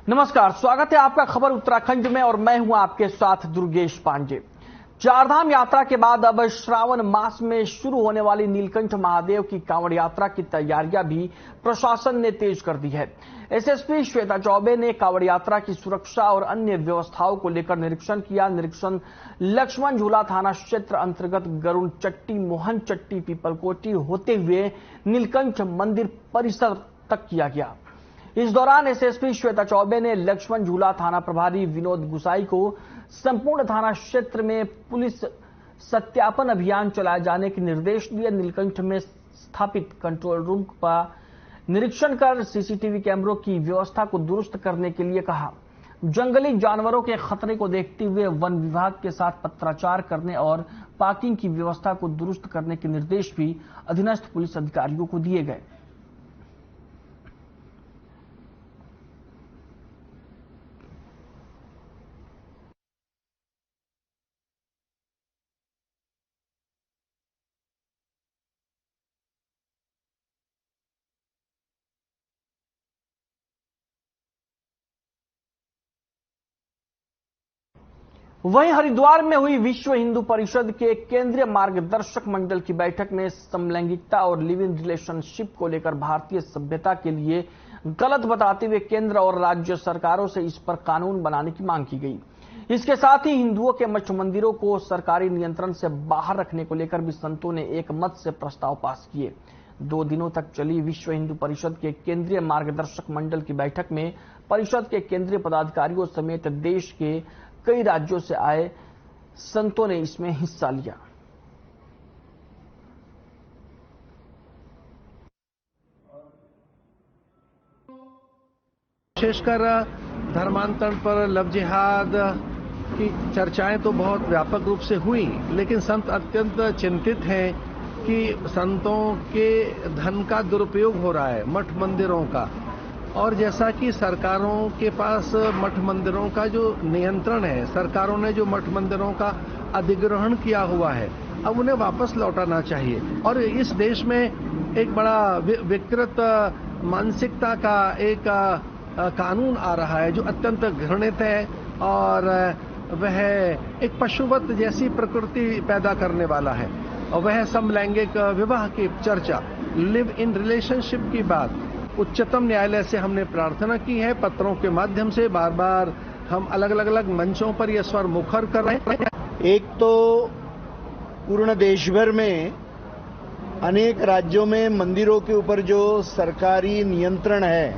नमस्कार, स्वागत है आपका खबर उत्तराखंड में और मैं हूं आपके साथ दुर्गेश पांडे। चारधाम यात्रा के बाद अब श्रावण मास में शुरू होने वाली नीलकंठ महादेव की कांवड़ यात्रा की तैयारियां भी प्रशासन ने तेज कर दी है। एसएसपी श्वेता चौबे ने कांवड़ यात्रा की सुरक्षा और अन्य व्यवस्थाओं को लेकर निरीक्षण किया। निरीक्षण लक्ष्मण झूला थाना क्षेत्र अंतर्गत गरुण चट्टी, मोहन चट्टी, पीपलकोटी होते हुए नीलकंठ मंदिर परिसर तक किया गया। इस दौरान एसएसपी श्वेता चौबे ने लक्ष्मण झूला थाना प्रभारी विनोद गुसाई को संपूर्ण थाना क्षेत्र में पुलिस सत्यापन अभियान चलाए जाने के निर्देश दिए। नीलकंठ में स्थापित कंट्रोल रूम का निरीक्षण कर सीसीटीवी कैमरों की व्यवस्था को दुरुस्त करने के लिए कहा। जंगली जानवरों के खतरे को देखते हुए वन विभाग के साथ पत्राचार करने और पार्किंग की व्यवस्था को दुरुस्त करने के निर्देश भी अधीनस्थ पुलिस अधिकारियों को दिए गए। वहीं हरिद्वार में हुई विश्व हिंदू परिषद के केंद्रीय मार्गदर्शक मंडल की बैठक में समलैंगिकता और लिव इन रिलेशनशिप को लेकर भारतीय सभ्यता के लिए गलत बताते हुए केंद्र और राज्य सरकारों से इस पर कानून बनाने की मांग की गई। इसके साथ ही हिंदुओं के मठ मंदिरों को सरकारी नियंत्रण से बाहर रखने को लेकर भी संतों ने एक मत से प्रस्ताव पास किए। 2 दिनों तक चली विश्व हिंदू परिषद के केंद्रीय मार्गदर्शक मंडल की बैठक में परिषद के केंद्रीय पदाधिकारियों समेत देश के कई राज्यों से आए संतों ने इसमें हिस्सा लिया। विशेषकर धर्मांतरण पर लव जिहाद की चर्चाएं तो बहुत व्यापक रूप से हुई, लेकिन संत अत्यंत चिंतित हैं कि संतों के धन का दुरुपयोग हो रहा है, मठ मंदिरों का। और जैसा कि सरकारों के पास मठ मंदिरों का जो नियंत्रण है, सरकारों ने जो मठ मंदिरों का अधिग्रहण किया हुआ है, अब उन्हें वापस लौटाना चाहिए। और इस देश में एक बड़ा विकृत मानसिकता का एक कानून आ रहा है जो अत्यंत घृणित है और वह एक पशुवत जैसी प्रकृति पैदा करने वाला है। और वह समलैंगिक विवाह की चर्चा, लिव इन रिलेशनशिप की बात उच्चतम न्यायालय से हमने प्रार्थना की है। पत्रों के माध्यम से बार बार हम अलग अलग मंचों पर यह स्वर मुखर कर रहे हैं। एक तो पूर्ण देश भर में अनेक राज्यों में मंदिरों के ऊपर जो सरकारी नियंत्रण है,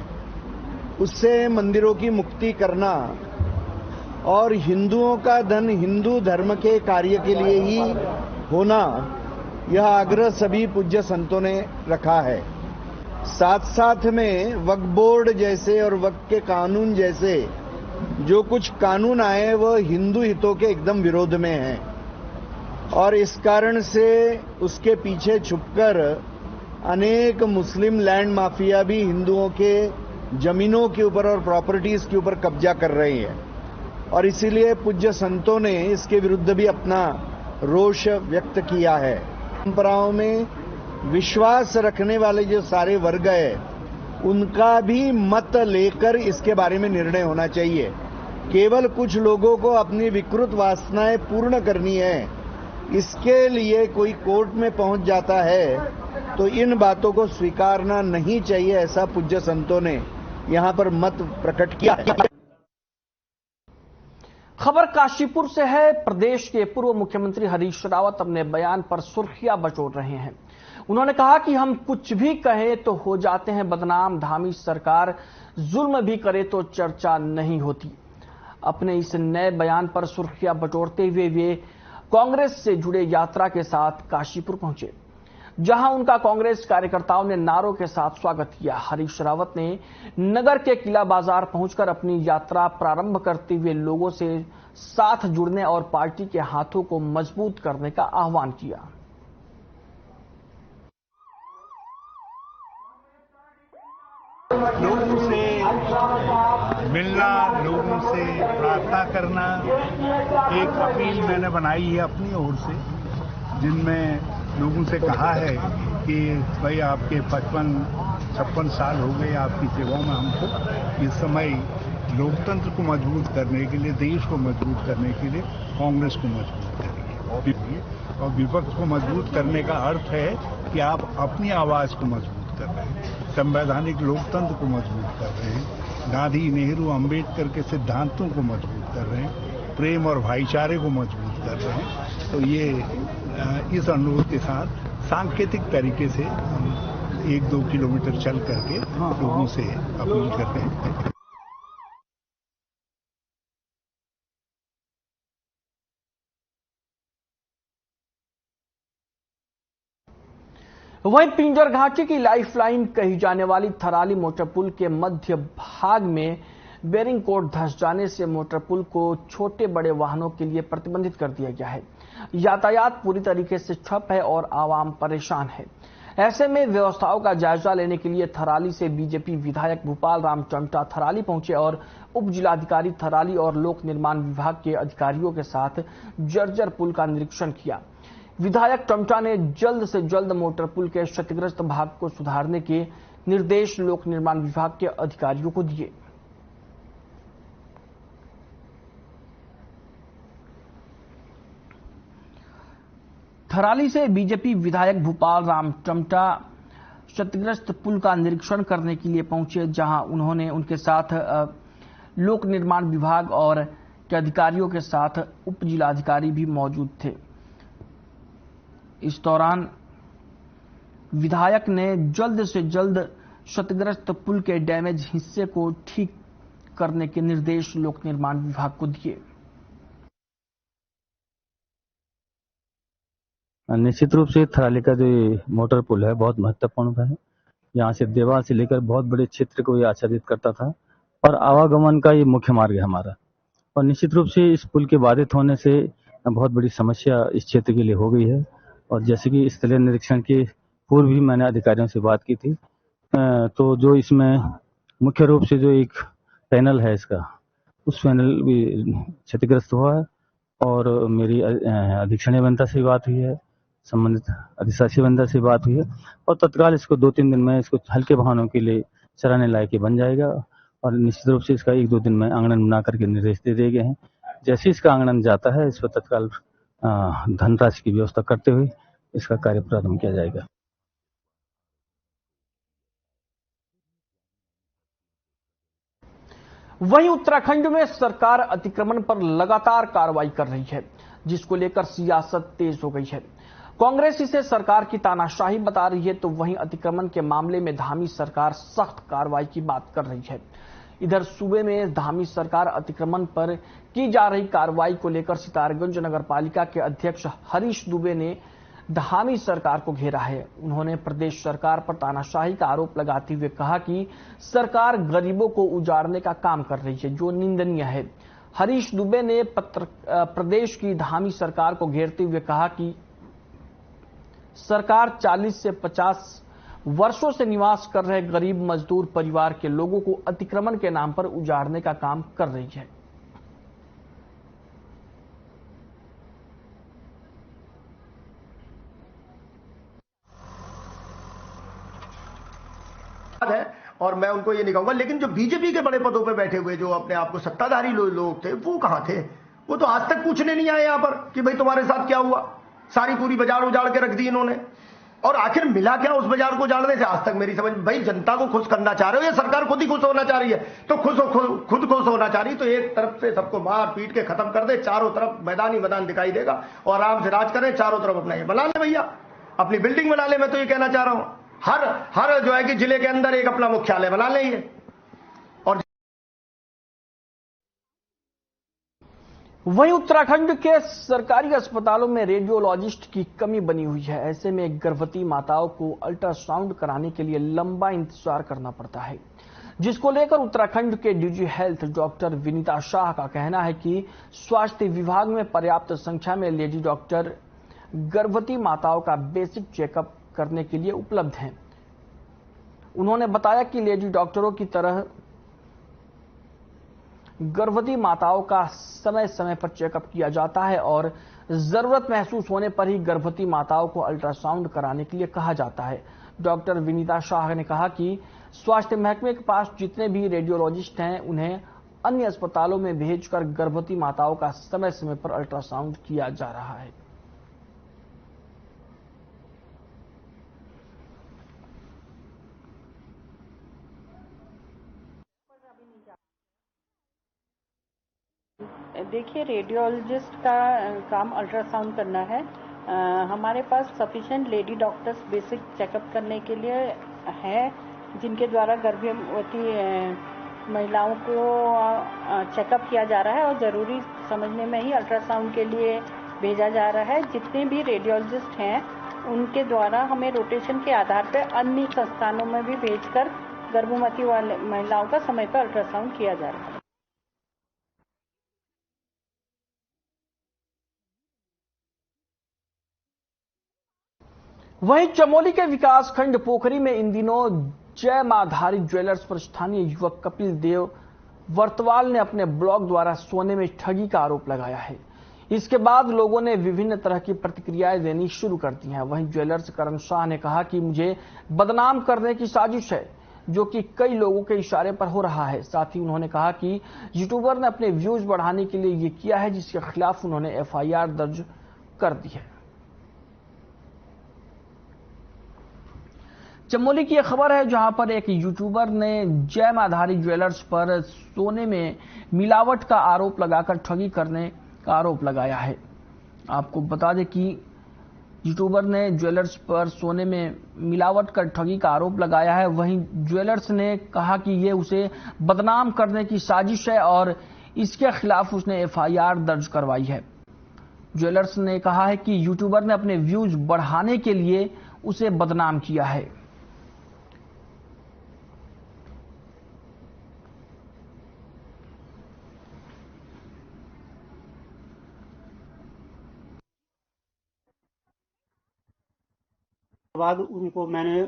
उससे मंदिरों की मुक्ति करना और हिंदुओं का धन हिंदू धर्म के कार्य के लिए ही होना, यह आग्रह सभी पूज्य संतों ने रखा है। साथ साथ में वक्फ बोर्ड जैसे और वक्फ के कानून जैसे जो कुछ कानून आए वह हिंदू हितों के एकदम विरोध में हैं और इस कारण से उसके पीछे छुपकर अनेक मुस्लिम लैंड माफिया भी हिंदुओं के जमीनों के ऊपर और प्रॉपर्टीज के ऊपर कब्जा कर रही है। और इसीलिए पूज्य संतों ने इसके विरुद्ध भी अपना रोष व्यक्त किया है। परंपराओं में विश्वास रखने वाले जो सारे वर्ग है, उनका भी मत लेकर इसके बारे में निर्णय होना चाहिए। केवल कुछ लोगों को अपनी विकृत वासनाएं पूर्ण करनी है, इसके लिए कोई कोर्ट में पहुंच जाता है तो इन बातों को स्वीकारना नहीं चाहिए, ऐसा पूज्य संतों ने यहां पर मत प्रकट किया है। खबर काशीपुर से है। प्रदेश के पूर्व मुख्यमंत्री हरीश रावत अपने बयान पर सुर्खियां बटोर रहे हैं। उन्होंने कहा कि हम कुछ भी कहें तो हो जाते हैं बदनाम, धामी सरकार जुल्म भी करे तो चर्चा नहीं होती। अपने इस नए बयान पर सुर्खियां बटोरते हुए वे कांग्रेस से जुड़े यात्रा के साथ काशीपुर पहुंचे, जहां उनका कांग्रेस कार्यकर्ताओं ने नारों के साथ स्वागत किया। हरीश रावत ने नगर के किला बाजार पहुंचकर अपनी यात्रा प्रारंभ करते हुए लोगों से साथ जुड़ने और पार्टी के हाथों को मजबूत करने का आह्वान किया। लोगों से मिलना, लोगों से प्रार्थना करना, एक अपील मैंने बनाई है अपनी ओर से, जिनमें लोगों से कहा है कि भाई आपके 55-56 साल हो गए आपकी सेवाओं में हमको, इस समय लोकतंत्र को मजबूत करने के लिए, देश को मजबूत करने के लिए कांग्रेस को मजबूत करेंगे। और विपक्ष को मजबूत करने का अर्थ है कि आप अपनी आवाज को मजबूत कर रहे हैं, संवैधानिक लोकतंत्र को मजबूत कर रहे हैं, गांधी, नेहरू, अंबेडकर के सिद्धांतों को मजबूत कर रहे हैं, प्रेम और भाईचारे को मजबूत कर रहे हैं। तो ये इस अनुरोध के साथ सांकेतिक तरीके से हम 1-2 किलोमीटर चल करके लोगों से अपील करते हैं। वहीं पिंजर घाटी की लाइफलाइन कही जाने वाली थराली मोटर पुल के मध्य भाग में बेरिंग कोड धंस जाने से मोटर पुल को छोटे बड़े वाहनों के लिए प्रतिबंधित कर दिया गया है। यातायात पूरी तरीके से ठप है और आवाम परेशान है। ऐसे में व्यवस्थाओं का जायजा लेने के लिए थराली से बीजेपी विधायक भूपाल राम चमटा थराली पहुंचे और उप जिलाधिकारी थराली और लोक निर्माण विभाग के अधिकारियों के साथ जर्जर पुल का निरीक्षण किया। विधायक टमटा ने जल्द से जल्द मोटर पुल के क्षतिग्रस्त भाग को सुधारने के निर्देश लोक निर्माण विभाग के अधिकारियों को दिए। थराली से बीजेपी विधायक भूपाल राम टमटा क्षतिग्रस्त पुल का निरीक्षण करने के लिए पहुंचे, जहां उन्होंने उनके साथ लोक निर्माण विभाग और के अधिकारियों के साथ उप जिलाधिकारी भी मौजूद थे। इस दौरान विधायक ने जल्द से जल्द क्षतिग्रस्त पुल के डैमेज हिस्से को ठीक करने के निर्देश लोक निर्माण विभाग को दिए। निश्चित रूप से थराली का जो मोटर पुल है बहुत महत्वपूर्ण है। यहाँ से देवाल से लेकर बहुत बड़े क्षेत्र को ये आच्छादित करता था और आवागमन का ये मुख्य मार्ग है हमारा। और निश्चित रूप से इस पुल के बाधित होने से बहुत बड़ी समस्या इस क्षेत्र के लिए हो गई है। और जैसे कि स्थलीय निरीक्षण के पूर्व भी मैंने अधिकारियों से बात की थी, तो जो इसमें मुख्य रूप से जो एक पैनल है इसका, उस पैनल भी क्षतिग्रस्त हुआ है। और मेरी अधीक्षणीय अभियंता से बात हुई है, संबंधित अधिशासी अभियंता से बात हुई है और तत्काल इसको 2-3 दिन में इसको हल्के वाहनों के लिए चलाने लायक बन जाएगा। और निश्चित रूप से इसका 1-2 दिन में आंगन बना करके निर्देश दे दिए गए हैं। जैसे इसका आंगन जाता है, इस पर तत्काल धनराशि की व्यवस्था करते हुए इसका कार्य प्रारंभ किया जाएगा। वहीं उत्तराखंड में सरकार अतिक्रमण पर लगातार कार्रवाई कर रही है, जिसको लेकर सियासत तेज हो गई है। कांग्रेस इसे सरकार की तानाशाही बता रही है, तो वहीं अतिक्रमण के मामले में धामी सरकार सख्त कार्रवाई की बात कर रही है। इधर सूबे में धामी सरकार अतिक्रमण पर की जा रही कार्रवाई को लेकर सितारगंज नगरपालिका के अध्यक्ष हरीश दुबे ने धामी सरकार को घेरा है। उन्होंने प्रदेश सरकार पर तानाशाही का आरोप लगाते हुए कहा कि सरकार गरीबों को उजाड़ने का काम कर रही है, जो निंदनीय है। हरीश दुबे ने प्रदेश की धामी सरकार को घेरते हुए कहा कि सरकार 40 से 50 वर्षों से निवास कर रहे गरीब मजदूर परिवार के लोगों को अतिक्रमण के नाम पर उजाड़ने का काम कर रही है। और मैं उनको ये नहीं कहूंगा, लेकिन जो बीजेपी के बड़े पदों पे बैठे हुए जो अपने आप को सत्ताधारी लोग थे, वो कहां थे? वो तो आज तक पूछने नहीं आए यहां पर कि भाई तुम्हारे साथ क्या हुआ। सारी पूरी बाजार उजाड़ के रख दी इन्होंने। और आखिर मिला क्या उस बाजार को उजाड़ने से? आज तक मेरी समझ, भाई जनता को खुश करना चाह रहे हो या सरकार खुद ही खुश होना चाह रही है? तो खुद खुश होना चाह रही तो एक तरफ से सबको मार पीट के खत्म कर दे, चारों तरफ मैदान ही मैदान दिखाई देगा और आराम से राज करें, चारों तरफ अपना ये बना ले भैया, अपनी बिल्डिंग बना ले। मैं तो ये कहना चाह रहा हूं, हर जो है कि जिले के अंदर एक अपना मुख्यालय बना ले। और वहीं उत्तराखंड के सरकारी अस्पतालों में रेडियोलॉजिस्ट की कमी बनी हुई है। ऐसे में गर्भवती माताओं को अल्ट्रासाउंड कराने के लिए लंबा इंतजार करना पड़ता है, जिसको लेकर उत्तराखंड के DG health doctor Vinita Shah का कहना है कि स्वास्थ्य विभाग में पर्याप्त संख्या में लेडी डॉक्टर गर्भवती माताओं का बेसिक चेकअप करने के लिए उपलब्ध हैं। उन्होंने बताया कि लेडी डॉक्टरों की तरह गर्भवती माताओं का समय समय पर चेकअप किया जाता है और जरूरत महसूस होने पर ही गर्भवती माताओं को अल्ट्रासाउंड कराने के लिए कहा जाता है। डॉक्टर विनीता शाह ने कहा कि स्वास्थ्य महकमे के पास जितने भी रेडियोलॉजिस्ट हैं, उन्हें अन्य अस्पतालों में भेजकर गर्भवती माताओं का समय समय पर अल्ट्रासाउंड किया जा रहा है। देखिए, रेडियोलॉजिस्ट का काम अल्ट्रासाउंड करना है। हमारे पास sufficient lady doctors basic checkup करने के लिए है, जिनके द्वारा गर्भवती महिलाओं को चेकअप किया जा रहा है और ज़रूरी समझने में ही अल्ट्रासाउंड के लिए भेजा जा रहा है। जितने भी रेडियोलॉजिस्ट हैं उनके द्वारा हमें रोटेशन के आधार पर अन्य संस्थानों में भी भेजकर गर्भवती महिलाओं का समय पर अल्ट्रासाउंड किया जा रहा है। वहीं चमोली के विकासखंड पोखरी में इन दिनों जय माधारी ज्वेलर्स पर स्थानीय युवक कपिल देव वर्तवाल ने अपने ब्लॉग द्वारा सोने में ठगी का आरोप लगाया है। इसके बाद लोगों ने विभिन्न तरह की प्रतिक्रियाएं देनी शुरू कर दी हैं। वहीं ज्वेलर्स करण शाह ने कहा कि मुझे बदनाम करने की साजिश है, जो कि कई लोगों के इशारे पर हो रहा है। साथ ही उन्होंने कहा कि यूट्यूबर ने अपने व्यूज बढ़ाने के लिए ये किया है, जिसके खिलाफ उन्होंने FIR दर्ज कर दी है। चमोली की यह खबर है, जहां पर एक यूट्यूबर ने जय माधारी ज्वेलर्स पर सोने में मिलावट का आरोप लगाकर ठगी करने का आरोप लगाया है। आपको बता दें कि यूट्यूबर ने ज्वेलर्स पर सोने में मिलावट कर ठगी का आरोप लगाया है। वहीं ज्वेलर्स ने कहा कि ये उसे बदनाम करने की साजिश है और इसके खिलाफ उसने FIR दर्ज करवाई है। ज्वेलर्स ने कहा है कि यूट्यूबर ने अपने व्यूज बढ़ाने के लिए उसे बदनाम किया है। बाद उनको मैंने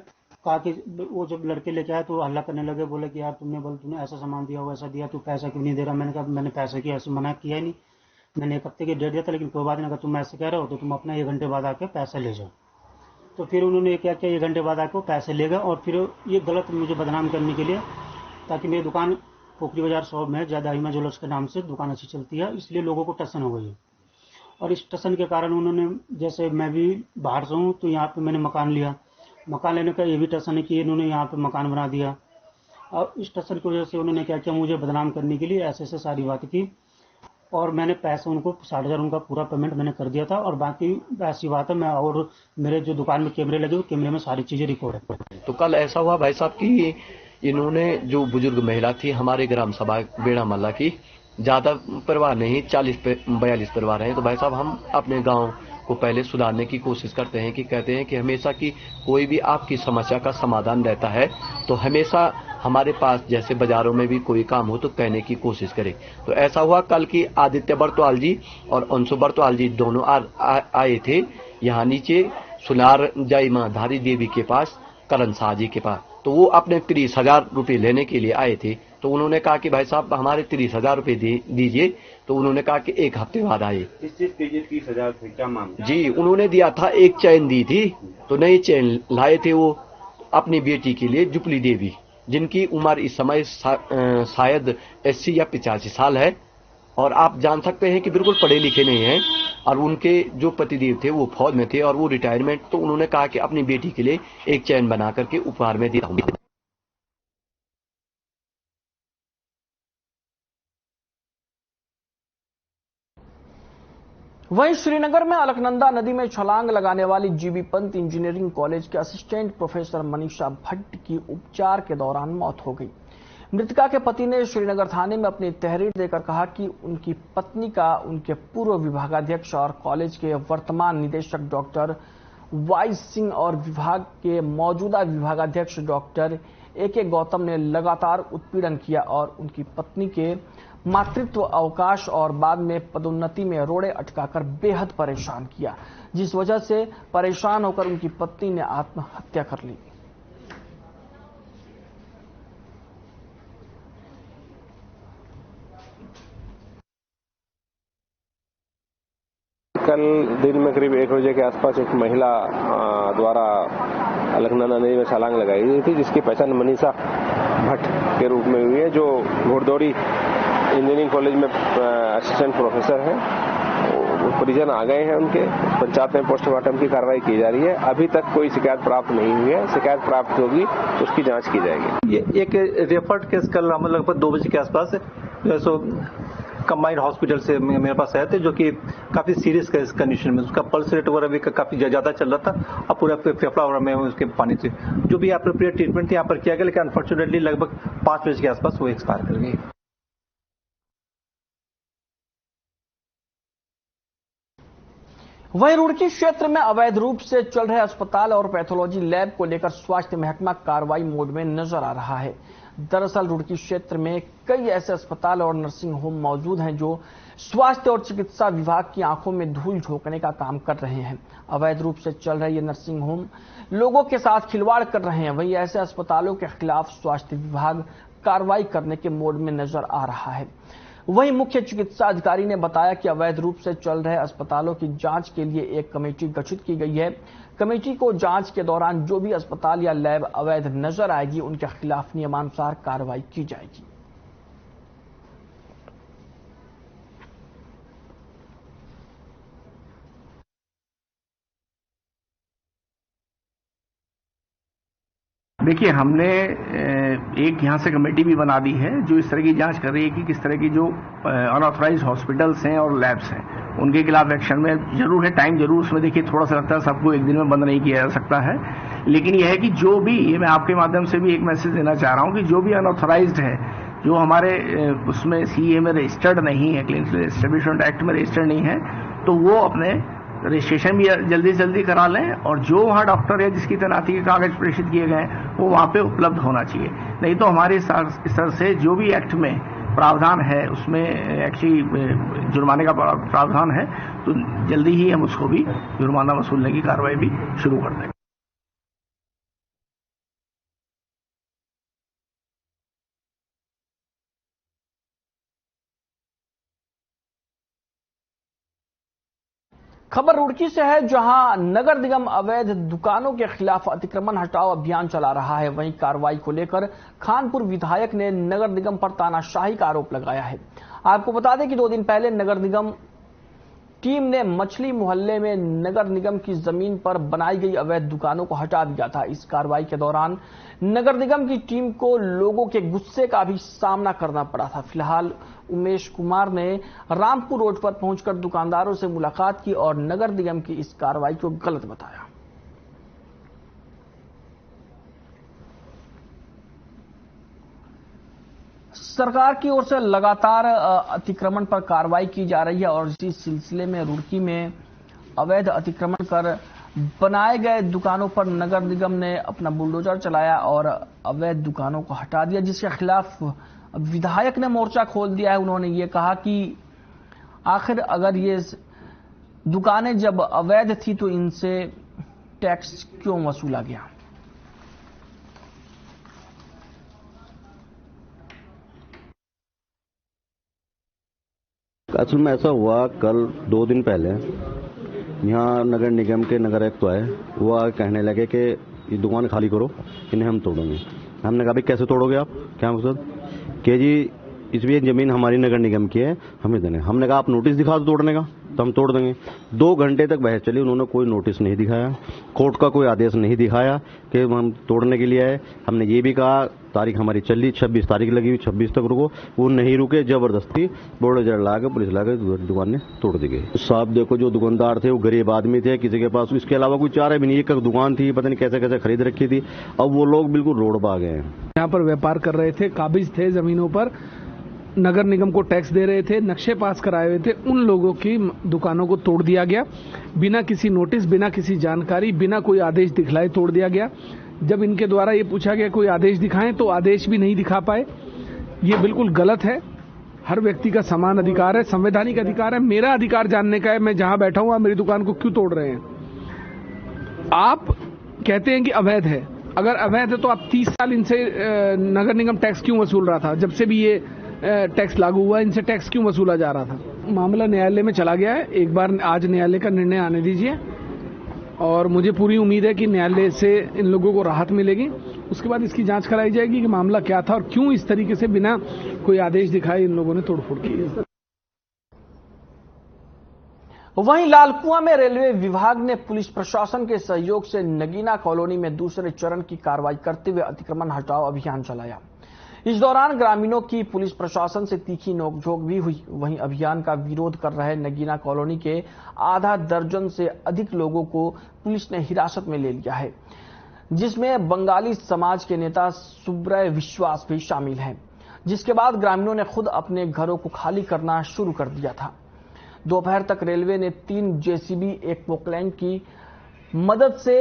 कहा कि वो जब लड़के लेके आए तो हल्ला करने लगे, बोले कि यार तूने ऐसा सामान दिया, वैसा दिया, तू पैसा क्यों नहीं दे रहा। मैंने कहा मैंने पैसे की ऐसे मना किया ही नहीं, मैंने 1 हफ्ते की डेट दिया था, लेकिन कोई बात नहीं। अगर तुम ऐसे कह रहे हो तो तुम अपना 1 घंटे बाद आके पैसे ले जाओ। तो फिर उन्होंने क्या किया, 1 घंटे बाद आके पैसे ले गए और फिर ये गलत मुझे बदनाम करने के लिए, ताकि मेरी दुकान पोखरी बाजार 100 में जयदाहिमा ज्वेलर्स के नाम से दुकान अच्छी चलती है, इसलिए लोगों को टसन हो गई है। और इस टसन के कारण उन्होंने, जैसे मैं भी बाहर से हूँ तो यहाँ पे मैंने मकान लिया, मकान लेने का ये भी टसन है कि इन्होंने यहाँ पे मकान बना दिया। और इस टसन की वजह से उन्होंने क्या किया, मुझे बदनाम करने के लिए ऐसे सारी बात की। और मैंने पैसे उनको 60,000 उनका पूरा पेमेंट मैंने कर दिया था। और बाकी ऐसी बात है, मैं और मेरे जो दुकान में कैमरे लगे हुए, कैमरे में सारी चीजें रिकॉर्ड है। तो कल ऐसा हुआ भाई साहब कि इन्होंने, जो बुजुर्ग महिला थी हमारे ग्राम सभा बेड़ा मल्ला की, ज्यादा परिवार नहीं, 40-42 परिवार हैं। तो भाई साहब हम अपने गांव को पहले सुधारने की कोशिश करते हैं कि कहते हैं कि हमेशा की कोई भी आपकी समस्या का समाधान रहता है, तो हमेशा हमारे पास जैसे बाजारों में भी कोई काम हो तो कहने की कोशिश करें। तो ऐसा हुआ कल की आदित्य बर्तवाल जी और अंशु बर्तवाल जी दोनों आए थे यहाँ नीचे सुनार जय माधारी देवी के पास, करण शाह जी के पास। तो वो अपने 30,000 रुपये लेने के लिए आए थे। तो उन्होंने कहा कि भाई साहब हमारे 30,000 रुपये दीजिए। तो उन्होंने कहा कि 1 हफ्ते बाद आए। इस चीज के 30,000 थे क्या मामला? जी, उन्होंने दिया था, एक चैन दी थी, तो नई चैन लाए थे वो अपनी बेटी के लिए, जुपली देवी, जिनकी उम्र इस समय शायद 80 या 85 साल है। और आप जान सकते हैं कि बिल्कुल पढ़े लिखे नहीं हैं। और उनके जो पतिदेव थे वो फौज में थे और वो रिटायरमेंट। तो उन्होंने कहा कि अपनी बेटी के लिए एक चैन बना करके उपहार में दिया हूँ। वहीं श्रीनगर में अलकनंदा नदी में छलांग लगाने वाली जीबी पंत इंजीनियरिंग कॉलेज के असिस्टेंट प्रोफेसर मनीषा भट्ट की उपचार के दौरान मौत हो गई। मृतका के पति ने श्रीनगर थाने में अपनी तहरीर देकर कहा कि उनकी पत्नी का उनके पूर्व विभागाध्यक्ष और कॉलेज के वर्तमान निदेशक डॉक्टर वाई सिंह और विभाग के मौजूदा विभागाध्यक्ष डॉक्टर AK गौतम ने लगातार उत्पीड़न किया और उनकी पत्नी के मातृत्व अवकाश और बाद में पदोन्नति में रोड़े अटकाकर बेहद परेशान किया, जिस वजह से परेशान होकर उनकी पत्नी ने आत्महत्या कर ली। कल दिन में करीब 1 बजे के आसपास एक महिला द्वारा अलकनंदा नदी में छलांग लगाई गई थी, जिसकी पहचान मनीषा भट्ट के रूप में हुई है, जो घोड़दौड़ी इंजीनियरिंग कॉलेज में असिस्टेंट प्रोफेसर हैं, परिजन आ गए हैं उनके। पंचायत में पोस्टमार्टम की कार्रवाई की जा रही है। अभी तक कोई शिकायत प्राप्त नहीं हुई है। शिकायत प्राप्त होगी तो उसकी जांच की जाएगी। ये एक रेफर्ड केस कल लगभग 2 बजे के आसपास सो कंबाइंड हॉस्पिटल से मेरे पास आए थे, जो कि काफी सीरियस कंडीशन में, उसका पल्स रेट वगैरह भी काफी ज्यादा चल रहा था और पूरा फेफड़ा वगैरह में उसके पानी थे। जो भी अप्रोप्रिएट ट्रीटमेंट यहाँ पर किया गया, लेकिन अनफॉर्चुनेटली लगभग 5 बजे के आसपास वो एक्सपायर कर गई। वहीं रुड़की क्षेत्र में अवैध रूप से चल रहे अस्पताल और पैथोलॉजी लैब को लेकर स्वास्थ्य महकमा कार्रवाई मोड में नजर आ रहा है। दरअसल रुड़की क्षेत्र में कई ऐसे अस्पताल और नर्सिंग होम मौजूद हैं जो स्वास्थ्य और चिकित्सा विभाग की आंखों में धूल झोंकने का काम कर रहे हैं। अवैध रूप से चल रहे ये नर्सिंग होम लोगों के साथ खिलवाड़ कर रहे हैं। वहीं ऐसे अस्पतालों के खिलाफ स्वास्थ्य विभाग कार्रवाई करने के मोड में नजर आ रहा है। वहीं मुख्य चिकित्सा अधिकारी ने बताया कि अवैध रूप से चल रहे अस्पतालों की जांच के लिए एक कमेटी गठित की गई है। कमेटी को जांच के दौरान जो भी अस्पताल या लैब अवैध नजर आएगी उनके खिलाफ नियमानुसार कार्रवाई की जाएगी। देखिए, हमने एक यहाँ से कमेटी भी बना दी है जो इस तरह की जांच कर रही है कि किस तरह की जो अनऑथराइज्ड हॉस्पिटल्स हैं और लैब्स हैं उनके खिलाफ एक्शन में जरूर है। टाइम जरूर उसमें देखिए थोड़ा सा लगता है, सबको एक दिन में बंद नहीं किया जा सकता है, लेकिन यह है कि जो भी, ये मैं आपके माध्यम से भी एक मैसेज देना चाह रहा हूँ कि जो भी अनऑथराइज्ड है, जो हमारे उसमें सीए में रजिस्टर्ड नहीं है, क्लिनिकल एस्टेब्लिशमेंट एक्ट में रजिस्टर्ड नहीं है, तो वो अपने रजिस्ट्रेशन भी जल्दी से जल्दी करा लें और जो वहाँ डॉक्टर या जिसकी तैनाती के कागज प्रेषित किए गए वो वहाँ पे उपलब्ध होना चाहिए। नहीं तो हमारे स्तर से जो भी एक्ट में प्रावधान है उसमें एक्चुअली जुर्माने का प्रावधान है, तो जल्दी ही हम उसको भी जुर्माना वसूलने की कार्रवाई भी शुरू कर देंगे। खबर रुड़की से है, जहां नगर निगम अवैध दुकानों के खिलाफ अतिक्रमण हटाओ अभियान चला रहा है। वहीं कार्रवाई को लेकर खानपुर विधायक ने नगर निगम पर तानाशाही का आरोप लगाया है। आपको बता दें कि 2 दिन पहले नगर निगम टीम ने मछली मोहल्ले में नगर निगम की जमीन पर बनाई गई अवैध दुकानों को हटा दिया था। इस कार्रवाई के दौरान नगर निगम की टीम को लोगों के गुस्से का भी सामना करना पड़ा था। फिलहाल उमेश कुमार ने रामपुर रोड पर पहुंचकर दुकानदारों से मुलाकात की और नगर निगम की इस कार्रवाई को गलत बताया। सरकार की ओर से लगातार अतिक्रमण पर कार्रवाई की जा रही है और इसी सिलसिले में रुड़की में अवैध अतिक्रमण कर बनाए गए दुकानों पर नगर निगम ने अपना बुलडोजर चलाया और अवैध दुकानों को हटा दिया, जिसके खिलाफ विधायक ने मोर्चा खोल दिया है। उन्होंने ये कहा कि आखिर अगर ये दुकानें जब अवैध थी तो इनसे टैक्स क्यों वसूला गया। असल में ऐसा हुआ, कल 2 दिन पहले यहाँ नगर निगम के नगर आयुक्त आए, वो आगे कहने लगे कि ये दुकान खाली करो, इन्हें हम तोड़ेंगे। हमने कहा भाई कैसे तोड़ोगे आप, क्या मकसद, कि जी इसलिए जमीन हमारी नगर निगम की है, हमें देने। हमने कहा आप नोटिस दिखा दो तोड़ने का तो हम तोड़ देंगे। 2 घंटे तक बहस चली, उन्होंने कोई नोटिस नहीं दिखाया, कोर्ट का कोई आदेश नहीं दिखाया कि हम तोड़ने के लिए आए। हमने ये भी कहा तारीख हमारी चली, 26 तारीख लगी हुई, 26 तक रुको, वो नहीं रुके, जबरदस्ती बुलडोजर लाकर पुलिस लाकर दुकानें तोड़ दी गई। साहब देखो, जो दुकानदार थे वो गरीब आदमी थे, किसी के पास इसके अलावा कोई चारा भी नहीं, एक दुकान थी, पता नहीं कैसे कैसे खरीद रखी थी। अब वो लोग बिल्कुल रोड पर आ गए हैं। यहाँ पर व्यापार कर रहे थे, काबिज थे जमीनों पर, नगर निगम को टैक्स दे रहे थे, नक्शे पास कराए हुए थे, उन लोगों की दुकानों को तोड़ दिया गया बिना किसी नोटिस, बिना किसी जानकारी, बिना कोई आदेश दिखलाए तोड़ दिया गया। जब इनके द्वारा ये पूछा गया कोई आदेश दिखाएं तो आदेश भी नहीं दिखा पाए। ये बिल्कुल गलत है। हर व्यक्ति का समान अधिकार है, संवैधानिक अधिकार है। मेरा अधिकार जानने का है मैं जहां बैठा हूं आप मेरी दुकान को क्यों तोड़ रहे हैं। आप कहते हैं कि अवैध है, अगर अवैध है तो आप 30 साल इनसे नगर निगम टैक्स क्यों वसूल रहा था। जब से भी ये टैक्स लागू हुआ इनसे टैक्स क्यों वसूला जा रहा था। मामला न्यायालय में चला गया है, एक बार आज न्यायालय का निर्णय आने दीजिए और मुझे पूरी उम्मीद है कि न्यायालय से इन लोगों को राहत मिलेगी उसके बाद इसकी जांच कराई जाएगी कि मामला क्या था और क्यों इस तरीके से बिना कोई आदेश दिखाए इन लोगों ने तोड़फोड़ की। वहीं लालकुआं में रेलवे विभाग ने पुलिस प्रशासन के सहयोग से नगीना कॉलोनी में दूसरे चरण की कार्रवाई करते हुए अतिक्रमण हटाओ अभियान चलाया। इस दौरान ग्रामीणों की पुलिस प्रशासन से तीखी नोकझोंक भी हुई। वहीं अभियान का विरोध कर रहे नगीना कॉलोनी के आधा दर्जन से अधिक लोगों को पुलिस ने हिरासत में ले लिया है, जिसमें बंगाली समाज के नेता सुब्रय विश्वास भी शामिल हैं, जिसके बाद ग्रामीणों ने खुद अपने घरों को खाली करना शुरू कर दिया था। दोपहर तक रेलवे ने 3 जेसीबी, एक पोकलैंड की मदद से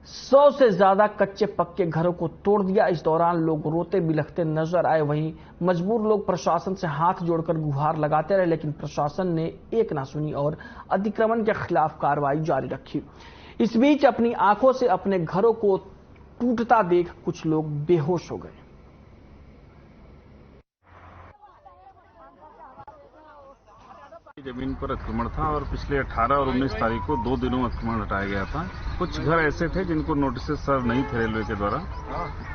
100 से ज्यादा कच्चे पक्के घरों को तोड़ दिया। इस दौरान लोग रोते बिलखते नजर आए। वहीं मजबूर लोग प्रशासन से हाथ जोड़कर गुहार लगाते रहे, लेकिन प्रशासन ने एक ना सुनी और अतिक्रमण के खिलाफ कार्रवाई जारी रखी। इस बीच अपनी आंखों से अपने घरों को टूटता देख कुछ लोग बेहोश हो गए। जमीन पर अतिक्रमण था और पिछले 18 और 19 तारीख को 2 दिनों में अतिक्रमण हटाया गया था। कुछ घर ऐसे थे जिनको नोटिस सर्व नहीं थे रेलवे के द्वारा,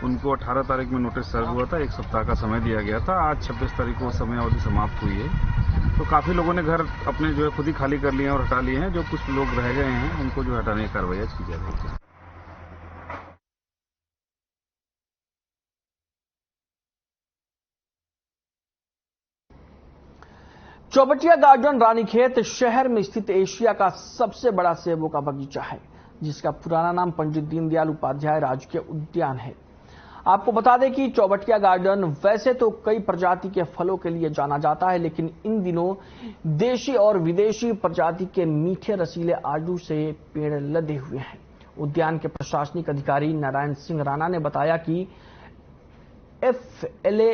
उनको 18 तारीख में नोटिस सर्व हुआ था, 1 सप्ताह का समय दिया गया था। आज 26 तारीख को समय अवधि समाप्त हुई है, तो काफी लोगों ने घर अपने जो है खुद ही खाली कर लिए और हटा लिए हैं। जो कुछ लोग रह गए हैं उनको जो हटाने की कार्रवाई की जा रही है। चौबटिया गार्डन रानीखेत शहर में स्थित एशिया का सबसे बड़ा सेबों का बगीचा है, जिसका पुराना नाम पंडित दीनदयाल उपाध्याय राजकीय उद्यान है। आपको बता दें कि चौबटिया गार्डन वैसे तो कई प्रजाति के फलों के लिए जाना जाता है, लेकिन इन दिनों देशी और विदेशी प्रजाति के मीठे रसीले आड़ू से पेड़ लदे हुए हैं। उद्यान के प्रशासनिक अधिकारी नारायण सिंह राणा ने बताया कि FLA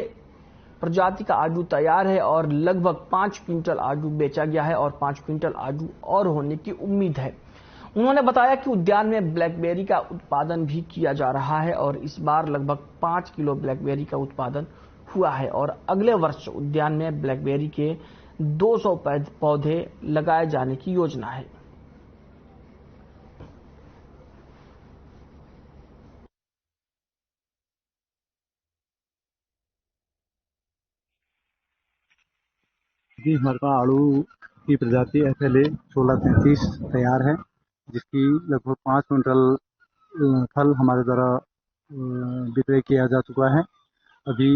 प्रजाति का आड़ू तैयार है और लगभग 5 क्विंटल आड़ू बेचा गया है और 5 क्विंटल आड़ू और होने की उम्मीद है। उन्होंने बताया कि उद्यान में ब्लैकबेरी का उत्पादन भी किया जा रहा है और इस बार लगभग 5 किलो ब्लैकबेरी का उत्पादन हुआ है और अगले वर्ष उद्यान में ब्लैकबेरी के 200 पौधे लगाए जाने की योजना है। जी, हमारे पास आड़ू की प्रजाति FLA 1633 तैयार है, जिसकी लगभग 5 क्विंटल फल हमारे द्वारा विक्रय किया जा चुका है। अभी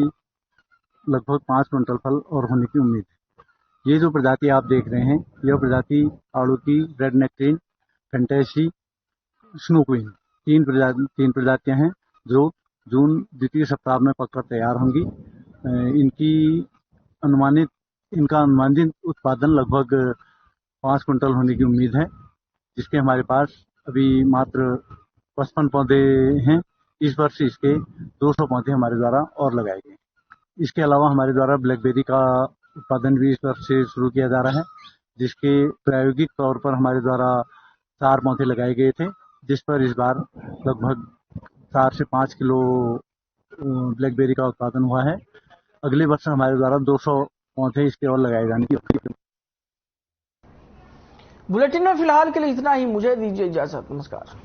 लगभग 5 क्विंटल फल और होने की उम्मीद है। ये जो प्रजाति आप देख रहे हैं, यह प्रजाति आड़ू की रेड नेक्ट्रीन, फैंटेसी, स्नो क्वीन, तीन प्रजातियां हैं जो जून द्वितीय सप्ताह में पककर तैयार होंगी। इनका अनुमानित उत्पादन लगभग 5 क्विंटल होने की उम्मीद है, जिसके हमारे पास अभी मात्र 55 पौधे हैं। इस वर्ष इसके 200 पौधे हमारे द्वारा और लगाए गए। इसके अलावा हमारे द्वारा ब्लैकबेरी का उत्पादन भी इस वर्ष से शुरू किया जा रहा है, जिसके प्रायोगिक तौर पर हमारे द्वारा 4 पौधे लगाए गए थे, जिस पर इस बार लगभग 4 से 5 किलो ब्लैकबेरी का उत्पादन हुआ है। अगले वर्ष हमारे द्वारा 200 पौधे इसके और लगाए जाने की। बुलेटिन में फिलहाल के लिए इतना ही। मुझे दीजिए इजाजत। नमस्कार।